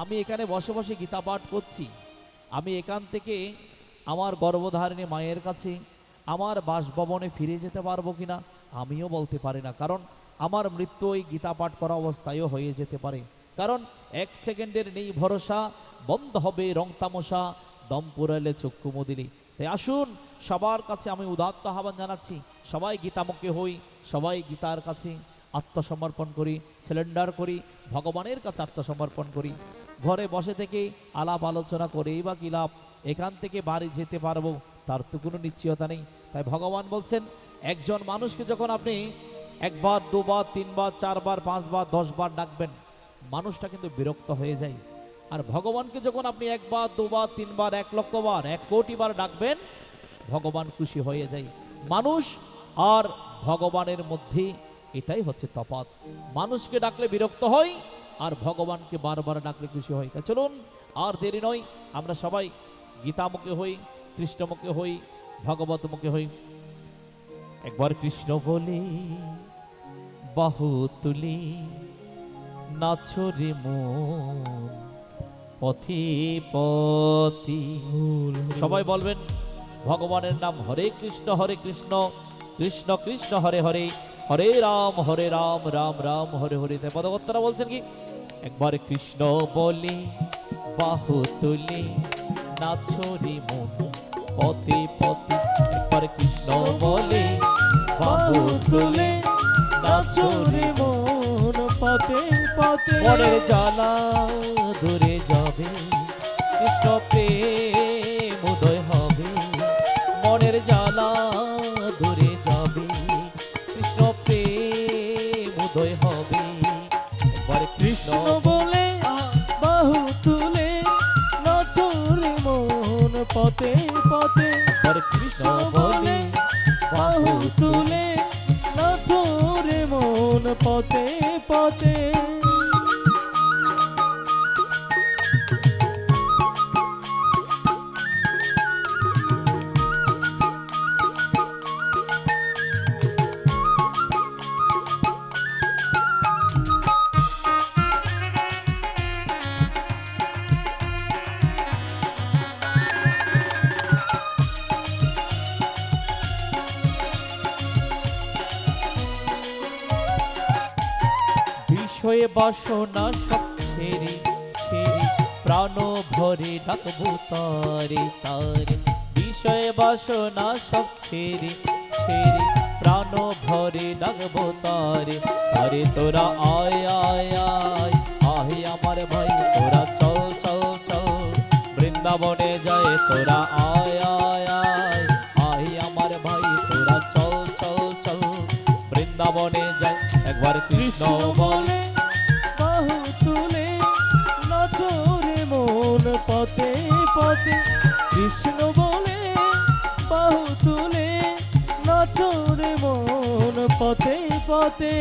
আমি এখানে বসে বসে গীতা পাঠ করছি, আমি এখান থেকে আমার গর্ভধারিণী মায়ের কাছে আমার বাসভবনে ফিরে যেতে পারবো কিনা আমিও বলতে পারি না, কারণ আমার মৃত্যু ওই গীতা পাঠ করা অবস্থায়ও হয়ে যেতে পারে। কারণ 1 সেকেন্ডের নেই ভরসা, বন্ধ হবে রং তামশা, দম পুরাইলে চক্ষু মুদিলি। তাই আসুন, সবার কাছে আমি উদাত্ত আহ্বান জানাচ্ছি, সবাই গীতামুখী হই, সবাই গীতার কাছে আত্মসমর্পণ করি, সিলিন্ডার করি, ভগবানের কাছে আত্মসমর্পণ করি। ঘরে বসে থেকে আলাপ আলোচনা করেই বা কি লাভ? এখান থেকে বাড়ি যেতে পারবো তার তো কোনো নিশ্চয়তা নেই। তাই ভগবান বলছেন, একজন মানুষকে যখন আপনি 1 বার 2 বার 3 বার 4 বার 5 বার 10 বার ডাকবেন, মানুষটা কিন্তু বিরক্ত হয়ে যায়। আর ভগবানকে যখন আপনি 1 বার 2 বার 3 বার 1 লক্ষ বার 1 কোটি বার ডাকবেন, ভগবান খুশি হয়ে যায়। মানুষ আর ভগবানের মধ্যে এটাই হচ্ছে তফাৎ। মানুষকে ডাকলে বিরক্ত হয়, আর ভগবানকে বারবার ডাকলে খুশি হয়। তা চলুন, আর দেরি নয়, আমরা সবাই গীতামুখে হই, কৃষ্ণমুখে হই, ভগবতমুখে হই। একবার কৃষ্ণ বলে বাহু তুলি নাচরে মন পথে পথে। সবাই বলবেন ভগবানের নাম, হরে কৃষ্ণ কৃষ্ণ কৃষ্ণ হরে হরে, হরে রাম রাম রাম হরে হরে। তাই পদকর্তারা বলছেন কি, একবার কৃষ্ণ বলে বাহু তুলে নাচরে মন পথে পথে। একবার কৃষ্ণ বলে বাহু তুলে নাচরে মন পথে পথে। মনের জ্বালা দূরে যাবে, কৃষ্ণ প্রেম উদয় হবে। মনের জ্বালা দূরে যাবে, কৃষ্ণ প্রেম উদয় হবে। একবার কৃষ্ণ বলে বাহু তুলে নাচরে মন পথে পথে। একবার কৃষ্ণ বলে বাহু তুলে নাচরে মন পথে পথে। বিষয়ে বাসনা সব ছেড়ে ছেড়ে প্রাণ ভরে ডাকবো তারে তারে। বিষয়ে বাসনা সব ছেড়ে ছেড়ে প্রাণ ভরে ডাকবো তারে তারে। তোরা আয় আয় আয় আহে আমার ভাই, তোরা চল চল চল বৃন্দাবনে যায়। তোরা আয় আয় আয় আহে আমার ভাই, তোরা চল চল চল বৃন্দাবনে যায়। একবার কৃষ্ণ বলে বাহু তুলে নাচরে মন পথে পথে। কৃষ্ণ বলে বাহু তুলে নাচরে মন পথে পথে।